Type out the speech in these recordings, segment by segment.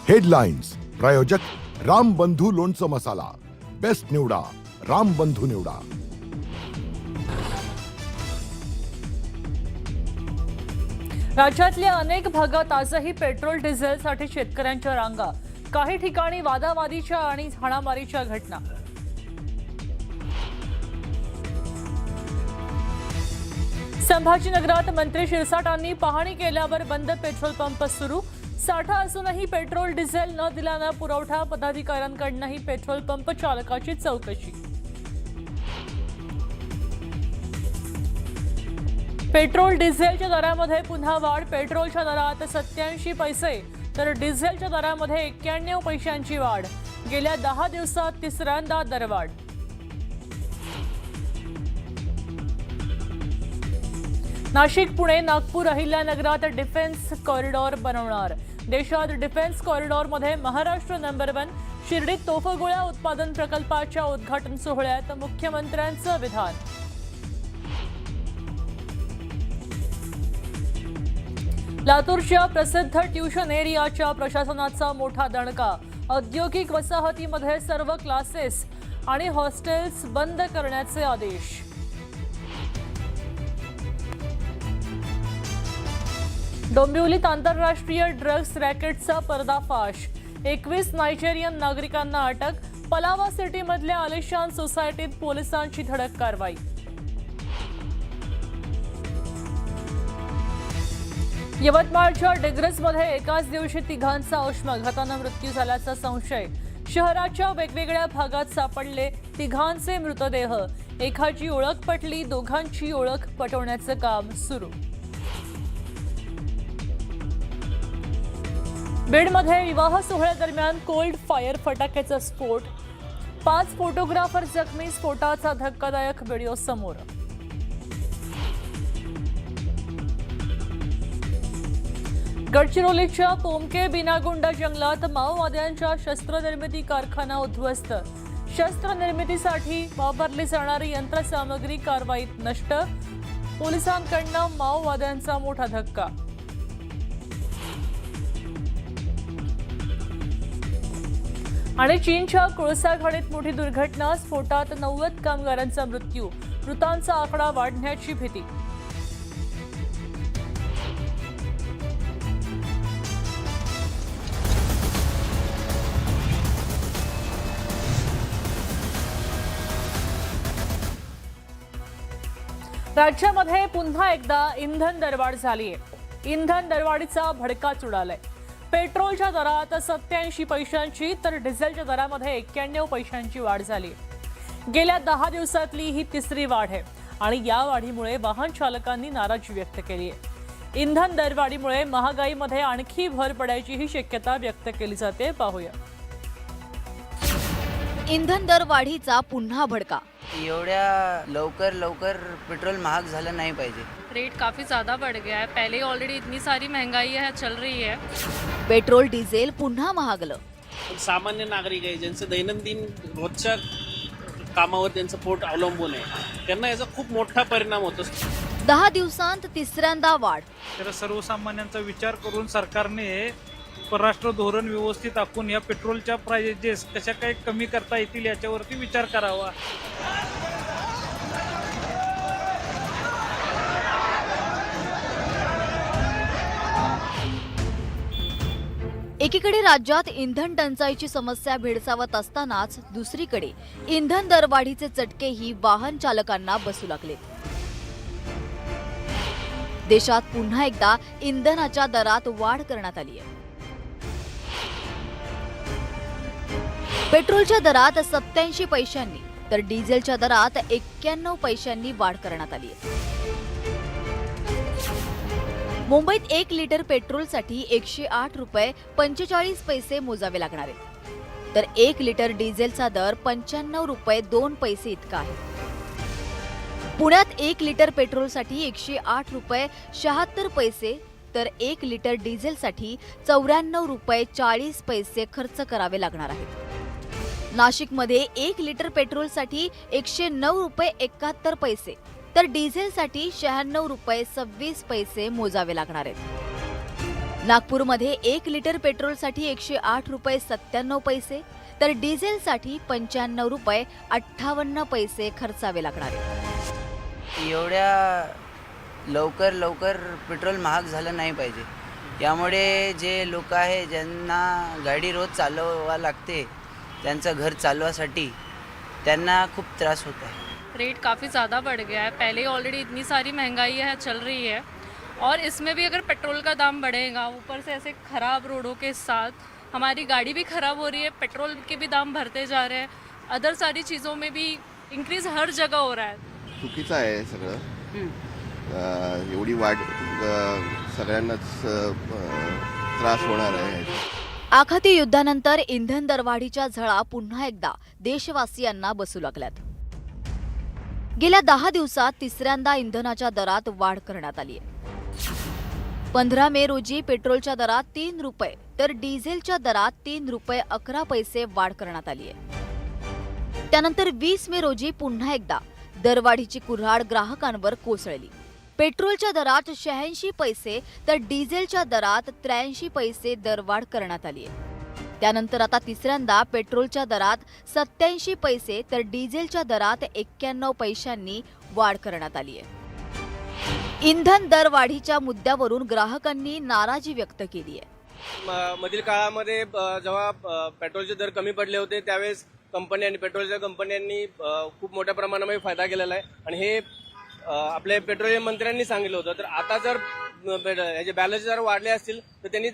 Headlines प्रायोजक राम बंधू लोणचं मसाला, बेस्ट निवडा राम बंधू निवडा। राज्यातल्या अनेक भागात आजही पेट्रोल डिझेलसाठी शेतकऱ्यांच्या रांगा, काही ठिकाणी वादावादीच्या आणि हाणामारीच्या घटना। संभाजीनगरात मंत्री शिरसाटांनी पाहणी केल्यावर बंद पेट्रोल पंप सुरू, साठा असूनही पेट्रोल डिझेल न दिल्यानं पुरवठा पदाधिकाऱ्यांकडूनही पेट्रोल पंप चालकाची चौकशी। पेट्रोल डिझेलच्या दरामध्ये पुन्हा वाढ, पेट्रोलच्या दरात 87 पैसे तर डिझेलच्या दरामध्ये 91 पैशांची वाढ, गेल्या 10 दिवसात तिसऱ्यांदा दरवाढ। नाशिक, पुणे, नागपूर, अहिल्यानगरात डिफेन्स कॉरिडॉर बनवणार, देशात डिफेन्स कॉरिडॉरमध्ये महाराष्ट्र नंबर 1, शिर्डीत तोफगोळ्या उत्पादन प्रकल्पाच्या उद्घाटन सोहळ्यात मुख्यमंत्र्यांचं विधान। लातूरच्या प्रसिद्ध ट्युशन एरियाच्या प्रशासनाचा मोठा दणका, औद्योगिक वसाहतीमध्ये सर्व क्लासेस आणि हॉस्टेल्स बंद करण्याचे आदेश। डोंबिवलीत आंतरराष्ट्रीय ड्रग्ज रॅकेटचा पर्दाफाश, 21 नायजेरियन नागरिकांना अटक, पलावा सिटीमधल्या आलिशान सोसायटीत पोलिसांची धडक कारवाई। यवतमाळच्या डिग्रजमध्ये एकाच दिवशी तिघांचा उष्माघाताने मृत्यू झाल्याचा संशय, शहराच्या वेगवेगळ्या भागात सापडले तिघांचे मृतदेह, एकाची ओळख पटली, दोघांची ओळख पटवण्याचं काम सुरू। बीडमध्ये विवाह सोहळ्यादरम्यान कोल्ड फायर फटाक्याचा स्फोट, 5 फोटोग्राफर जखमी, स्फोटाचा धक्कादायक व्हिडिओ समोर। गडचिरोलीच्या पोमके बिनागुंडा जंगलात माओवाद्यांच्या शस्त्रनिर्मिती कारखाना उद्ध्वस्त, शस्त्रनिर्मितीसाठी वापरली जाणारी यंत्रसामग्री कारवाईत नष्ट, पोलिसांकडून माओवाद्यांचा मोठा धक्का। आणि चीनच्या कोळसा खाणीत मोठी दुर्घटना, स्फोटात 90 कामगारांचा मृत्यू, मृतांचा आकडा वाढण्याची भीती। राज्यामध्ये पुन्हा एकदा इंधन दरवाढ झालीय, इंधन दरवाढीचा भडकाच उडालाय। पेट्रोलच्या दरात 87 पैशांची तर डिझेलच्या दरामध्ये 91 पैशांची वाढ झाली। गेल्या 10 दिवसातली ही तिसरी वाढ आहे आणि या वाढीमुळे वाहन चालकांनी नाराजी व्यक्त केली आहे। इंधन दरवाढीमुळे महागाईमध्ये आणखी भर पडायची ही शक्यता व्यक्त केली जाते, पाहूया। इंधन दर वाढीचा पुन्हा भडका, एवढ्या लवकर पेट्रोल महाग झालं नाही पाहिजे। रेट काफ़ी ज़्यादा बढ़ गया है, पहले ऑलरेडी इतनी सारी महंगाई है चल रही है। पेट्रोल डिझेल पुन्हा महागलं। सामान्य नागरिक आहे ज्यांचं दैनंदिन रोजच्या कामावर त्यांचं पोट अवलंबून आहे, त्यांना याचा खूप मोठा परिणाम होतो। 10 दिवसांत तिसऱ्यांदा वाढ। तर सर्वसामान्यांचा विचार करून सरकारने परराष्ट्र धोरण व्यवस्थित आखून या पेट्रोलच्या प्राइजेस कशा काही कमी करता येतील याच्यावरती विचार करावा। एकीकडे राज्यात इंधन टंचाईची समस्या भेडसावत असतानाच दुसरीकडे इंधन दरवाढीचे चटकेही वाहन चालकांना बसू लागले। देशात पुन्हा एकदा इंधनाच्या दरात वाढ करण्यात आली आहे। पेट्रोलच्या दरात 87 पैशांनी तर डिझेलच्या दरात 91 पैशांनी वाढ करण्यात आली आहे। मुंबईत 1 लिटर पेट्रोलसाठी 108 रुपये 45 पैसे मोजावे लागणार आहे, तर 1 लिटर डिझेलचा दर 95 रुपये 2 पैसे इतका आहे। पुण्यात 1 लिटर पेट्रोलसाठी 108 रुपये 76 पैसे तर 1 लिटर डिझेलसाठी 94 रुपये 40 पैसे खर्च करावे लागणार आहेत। नाशिकमध्ये 1 लिटर पेट्रोलसाठी 109 रुपये 71 पैसे तर डिझेलसाठी 96 रुपये 26 पैसे मोजावे लागणार आहेत। नागपूरमध्ये 1 लिटर पेट्रोलसाठी 108 रुपये 97 पैसे तर डिझेलसाठी 95 रुपये 58 पैसे खर्चावे लागणार आहे. एवढ्या लवकर पेट्रोल महाग झालं नाही पाहिजे. यामुळे जे लोक आहे ज्यांना गाडी रोज चालवा लागते, त्यांचं घर चालवासाठी त्यांना खूप त्रास होत आहे. रेट काफ़ी ज़्यादा बढ़ गया है. पहले ही ऑलरेडी इतनी सारी महंगाई है चल रही है और इसमें भी अगर पेट्रोल का दाम बढ़ेगा, ऊपर से ऐसे ख़राब रोडों के साथ हमारी गाड़ी भी ख़राब हो रही है, पेट्रोल के भी दाम भरते जा रहे हैं, अदर सारी चीज़ों में भी इंक्रीज़ हर जगह हो रहा है. चुकीचं आहे सगळं. एवढी वाढ सगळ्यांनाच त्रास होणार आहे. आखाती युद्धानंतर इंधन दरवाढीच्या झळा पुन्हा एकदा देशवासियांना बसू लागल्यात. गेल्या 10 दिवसात तिसऱ्यांदा इंधनाच्या दरात वाढ करण्यात आली आहे. 15 मे रोजी पेट्रोलच्या दरात 3 रुपये तर डिझेलच्या दरात 3 रुपये 11 पैसे वाढ करण्यात आली आहे. त्यानंतर 20 मे रोजी पुन्हा एकदा दरवाढीची कुऱ्हाड ग्राहकांवर कोसळली. पेट्रोलच्या दरात 86 पैसे तर डिझेलच्या दरात 83 पैसे दरवाढ करण्यात आली आहे. त्यानंतर आता तिसऱ्यांदा पेट्रोलच्या दरात 87 पैसे तर डिझेलच्या दरात 91 पैशांनी वाढ करण्यात आली आहे. इंधन दरवाढीच्या मुद्द्यावरून ग्राहकांनी नाराजी व्यक्त केली आहे. मधील काळामध्ये जेव्हा पेट्रोलचे दर कमी पडले होते त्यावेळेस कंपनी आणि पेट्रोलच्या कंपन्यांनी खूप मोठ्या प्रमाणामध्ये फायदा केलेला आहे आणि हे आपले पेट्रोलियम मंत्र्यांनी सांगितलं होतं. तर आता जर याचे बॅलन्स जर वाढले असतील तर त्यांनी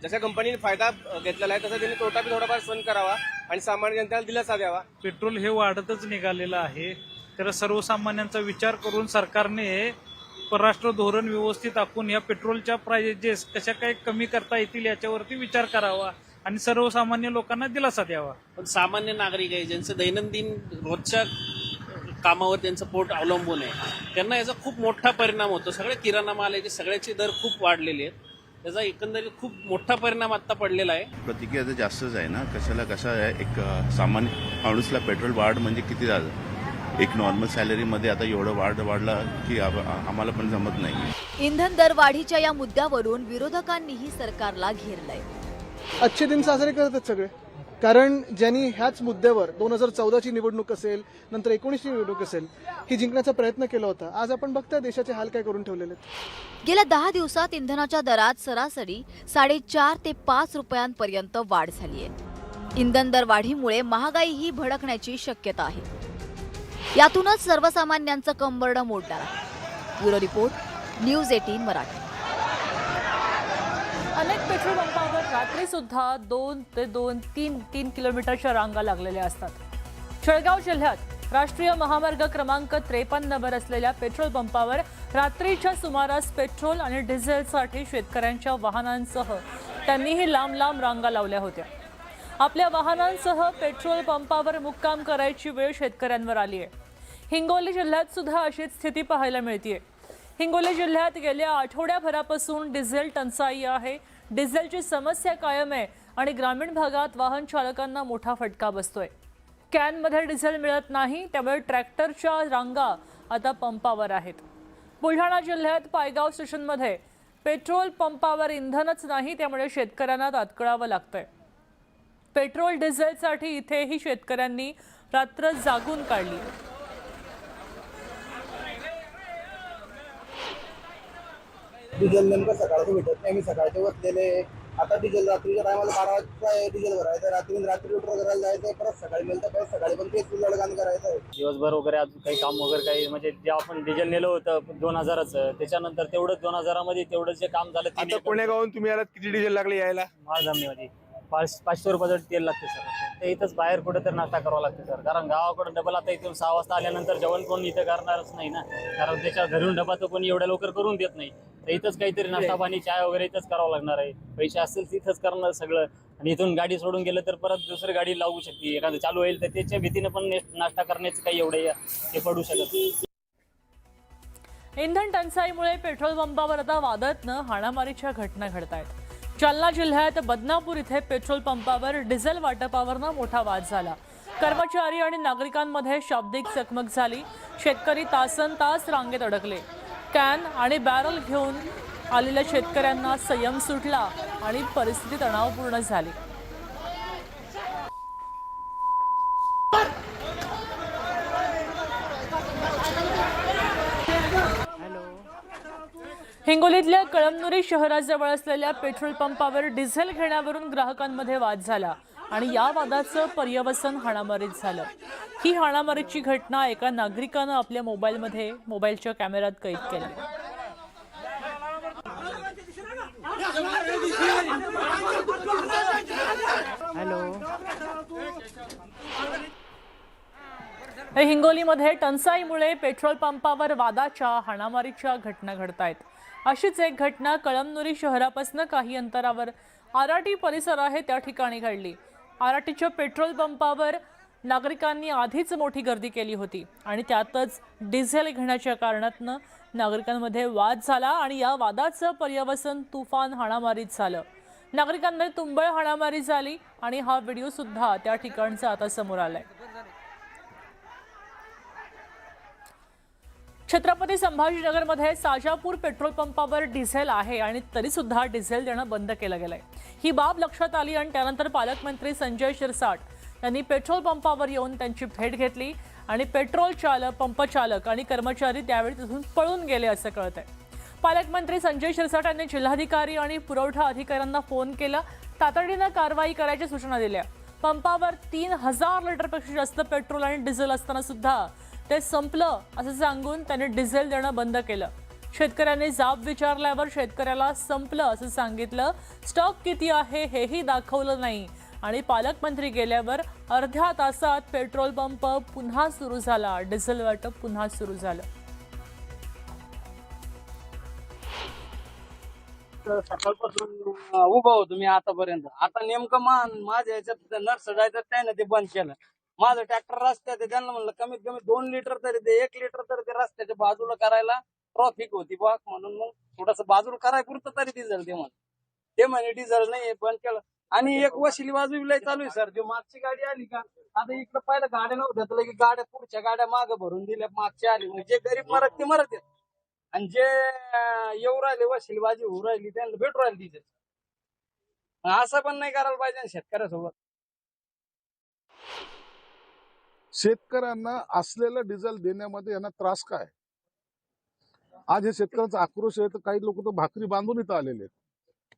जशा कंपनीने फायदा घेतलेला आहे तसा त्यांनी तोटा बी थोडाफार सहन करावा आणि सामान्य जनतेला दिलासा द्यावा. पेट्रोल हे वाढतच निघालेलं आहे, तर सर्वसामान्यांचा विचार करून सरकारने परराष्ट्र धोरण व्यवस्थित आखून या पेट्रोलच्या प्राइजेस कशा काही कमी करता येतील याच्यावरती विचार करावा आणि सर्वसामान्य लोकांना दिलासा द्यावा. पण सामान्य नागरिक आहे ज्यांचं दैनंदिन रोजच्या कामावर त्यांचं पोट अवलंबून आहे, त्यांना याचा खूप मोठा परिणाम होतो. सगळे किराणा माल आहे, सगळ्याचे दर खूप वाढलेले आहेत. त्याचा एकंदरीत खूप मोठा परिणाम आता पडलेला आहे. प्रतिक्रिया तर जास्तच आहे ना. कसं आहे, एक सामान्य माणूसला पेट्रोल वाढ म्हणजे किती झालं. एक नॉर्मल सॅलरीमध्ये आता एवढं वाढला की आम्हाला पण जमत नाही. इंधन दरवाढीच्या या मुद्द्यावरून विरोधकांनीही सरकारला घेरलंय. अच्छे दिन साजरे करतात सगळे, कारण ज्यांनी ह्याच मुद्द्यावर 2014ची निवडणूक असेल, नंतर 19ची निवडणूक असेल, ही जिंकण्याचा प्रयत्न केला होता. आज आपण बघताय देशाचे हाल काय करून ठेवलेले आहेत. गेल्या 10 दिवसात इंधनाच्या दरात सरासरी 4.5 ते 5 रुपयांपर्यंत वाढ झाली आहे. इंधन दरवाढीमुळे महागाईही भडकण्याची शक्यता आहे. यातूनच सर्वसामान्यांचं कंबरडं मोडणार आहे. Bureau report, news 18 Marathi. अनेक पेट्रोल पंपावर रात्री सुद्धा 2 ते 3 किलोमीटरच्या रांगा लागलेल्या असतात. जळगाव जिल्ह्यात राष्ट्रीय महामार्ग क्रमांक 53 वर असलेल्या पेट्रोल पंपावर रात्रीच्या सुमारास पेट्रोल आणि डिझेलसाठी शेतकऱ्यांच्या वाहनांसह त्यांनीही लांब लांब रांगा लावल्या होत्या. आपल्या वाहनांसह पेट्रोल पंपावर मुक्काम करायची वेळ शेतकऱ्यांवर आली आहे. हिंगोली जिल्ह्यात सुद्धा अशीच स्थिती पाहायला मिळते. हिंगोली जिल्ह्यात गेल्या आठवड्याभरापासून डिझेल टंचाई आहे. डिझेलची समस्या कायम आहे आणि ग्रामीण भागात वाहन चालकांना मोठा फटका बसतोय. कॅनमध्ये डिझेल मिळत नाही, त्यामुळे ट्रॅक्टरच्या रांगा आता पंपावर आहेत. बुलढाणा जिल्ह्यात पायगाव स्टेशनमध्ये पेट्रोल पंपावर इंधनच नाही, त्यामुळे शेतकऱ्यांना तात्काळावं लागतंय. पेट्रोल डिझेलसाठी इथेही शेतकऱ्यांनी रात्र जागून काढली. डिझेल नेमकं सकाळचं भेटत नाही. मी सकाळचे बसलेले, आता डिझेल रात्रीच्या टायमाला 12 वाजता डिझेल भरायचं, रात्री लुटर करायला जायचं, परत सकाळी मिळतं, परत सकाळी पण तेच लढगाण करायचं आहे. दिवसभर वगैरे अजून काही काम वगैरे काही म्हणजे जे आपण डिझेल नेलं होतं 2000चं, त्याच्यानंतर तेवढंच 2000मध्ये तेवढं जे काम झालं. आता पुण्यागावून तुम्ही आलात, किती डिझेल लागले यायला? महाजमनीमध्ये 500 रुपयाचं तेल लागते सर. ते इथंच बाहेर कुठं तर नाश्ता करावा लागते सर, कारण गावाकडून डबल आता इथून 6 वाजता आल्यानंतर जेवण कोण इथं करणारच नाही ना, कारण त्याच्या घरून डबा तर कोणी एवढ्या लवकर करून देत नाही. तर इथंच काहीतरी नाश्ता पाणी चाय वगैरे इथंच करावं लागणार आहे. पैसे असेल तिथंच करणार सगळं, आणि इथून गाडी सोडून गेलं तर परत दुसरी गाडी लागू शकते, एखादं चालू होईल तर त्याच्या भीतीने पण नाश्ता करण्याचं काही एवढे हे पडू शकत नाही. इंधन टंचाईमुळे पेट्रोल पंपावर आता वादातनं हाणामारीच्या घटना घडत आहेत. जालना जिल्ह्यात बदनापूर इथे पेट्रोल पंपावर डिझेल वाटपावरनं मोठा वाद झाला. कर्मचारी आणि नागरिकांमध्ये शाब्दिक चकमक झाली. शेतकरी तासनतास रांगेत अडकले. कॅन आणि बॅरल घेऊन आलेल्या शेतकऱ्यांना संयम सुटला आणि परिस्थिती तणावपूर्ण झाली. हिंगोलीतल्या कळमनुरी शहराजवळ असलेल्या पेट्रोल पंपावर डिझेल घेण्यावरून ग्राहकांमध्ये वाद झाला आणि या वादाचं पर्यवसन हाणामारीत झालं. ही हाणामारीची घटना एका नागरिकानं आपल्या मोबाईलच्या कॅमेऱ्यात कैद केली. हिंगोलीमध्ये टंचाईमुळे पेट्रोल पंपावर वादाच्या हाणामारीच्या घटना घडतायत. अशीच एक घटना कळमनुरी शहरापासून काही अंतरावर आराटी परिसर आहे त्या ठिकाणी घडली. आराटीच्या पेट्रोल पंपावर नागरिकांनी आधीच मोठी गर्दी केली होती आणि त्यातच डिझेल घेण्याच्या कारणातनं नागरिकांमध्ये वाद झाला आणि या वादाचं पर्यवसन तुफान हाणामारीत झालं. नागरिकांमध्ये तुंबळ हाणामारी झाली आणि हा व्हिडिओ सुद्धा त्या ठिकाणचा आता समोर आलाय. छत्रपती संभाजीनगरमध्ये साजापूर पेट्रोल पंपावर डिझेल आहे आणि तरी सुद्धा डिझेल देणं बंद केलं गेलंय. ही बाब लक्षात आली आणि त्यानंतर पालकमंत्री संजय शिरसाट यांनी पेट्रोल पंपावर येऊन त्यांची भेट घेतली आणि पंप चालक आणि कर्मचारी त्यावेळी तिथून पळून गेले असं कळतंय. पालकमंत्री संजय शिरसाट यांनी जिल्हाधिकारी आणि पुरवठा अधिकाऱ्यांना फोन केला. तातडीनं कारवाई करायच्या सूचना दिल्या. पंपावर 3000 लिटरपेक्षा जास्त पेट्रोल आणि डिझेल असताना सुद्धा ते संपलं असं सांगून त्यांनी डिझेल देणं बंद केलं. शेतकऱ्यांनी जाब विचारल्यावर शेतकऱ्याला संपलं असं सांगितलं. स्टॉक किती आहे हेही दाखवलं नाही आणि पालकमंत्री गेल्यावर अर्ध्या तासात पेट्रोल पंप पुन्हा सुरू झाला. डिझेल वाटप पुन्हा सुरू झालं. सकाळपासून उभा होतो मी आतापर्यंत. आता नेमकं माझ्या ह्याच्यात नर्स ड्रायव्हर त्याने ते बंद केलं. माझं ट्रॅक्टर रस्त्यात आहे, त्यांना म्हणलं कमीत कमी 2 लिटर तरी ते 1 लिटर तरी ते रस्त्याच्या बाजूला करायला ट्रॉफिक होती बा म्हणून मग थोडस बाजूला कराय पुरतं तरी डिझेल ते म्हणे डिझेल नाही बंद केलं. आणि एक वशिली बाजू चालू आहे सर. जो मागची गाडी आली का आता इकडं पहिलं गाड्या नव्हत्या की गाड्या पुढच्या गाड्या मागे भरून दिल्या मागच्या आली म्हणजे जे गरीब मरत ते मरत आहेत आणि जे येऊ राहिले वशिली बाजी होऊ राहिली त्यांना भेटू राहिली डिझेल. असं पण नाही करायला पाहिजे शेतकऱ्यासोबत. शेतकऱ्यांना असलेलं डिझेल देण्यामध्ये यांना त्रास काय? आज हे शेतकऱ्यांचा आक्रोश आहे तर काही लोक तर भाकरी बांधून इथं आलेले आहेत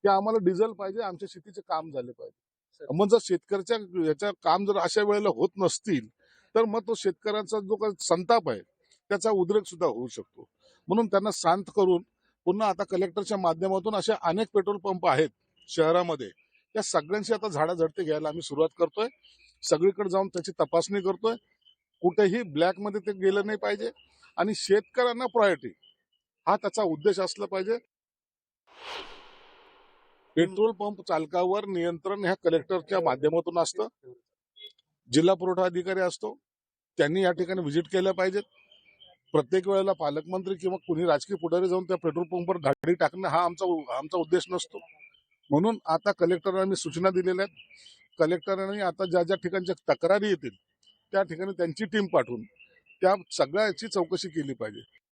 की आम्हाला डिझेल पाहिजे, आमच्या शेतीचे काम झाले पाहिजे. मग जर शेतकऱ्याच्या याच्या काम जर अशा वेळेला होत नसतील तर मग तो शेतकऱ्यांचा जो काही संताप आहे त्याचा उद्रेक सुद्धा होऊ शकतो. म्हणून त्यांना शांत करून पुन्हा आता कलेक्टरच्या माध्यमातून असे अनेक पेट्रोल पंप आहेत शहरामध्ये, त्या सगळ्यांची आता झाडाझडती घ्यायला आम्ही सुरुवात करतोय. सगळीकडे जाऊन त्याची तपासणी करतोय. कुठेही ब्लॅक मध्ये ते गेलं नाही पाहिजे आणि शेतकऱ्यांना प्रायोरिटी हा त्याचा उद्देश असला पाहिजे. पेट्रोल पंप चालकावर नियंत्रण ह्या कलेक्टरच्या माध्यमातून असतं. जिल्हा पुरवठा अधिकारी असतो, त्यांनी या ठिकाणी व्हिजिट केल्या पाहिजेत. प्रत्येक वेळेला पालकमंत्री किंवा कुणी राजकीय पुढारी जाऊन त्या पेट्रोल पंपवर धाडी टाकणं हा आमचा उद्देश नसतो. म्हणून आता कलेक्टरांना मी सूचना दिलेल्या आहेत. कलेक्टरांनी आता ज्या ज्या ठिकाणच्या तक्रारी येतील त्या ठिकाणी त्यांची टीम पाठवून त्या सगळ्याची चौकशी केली पाहिजे.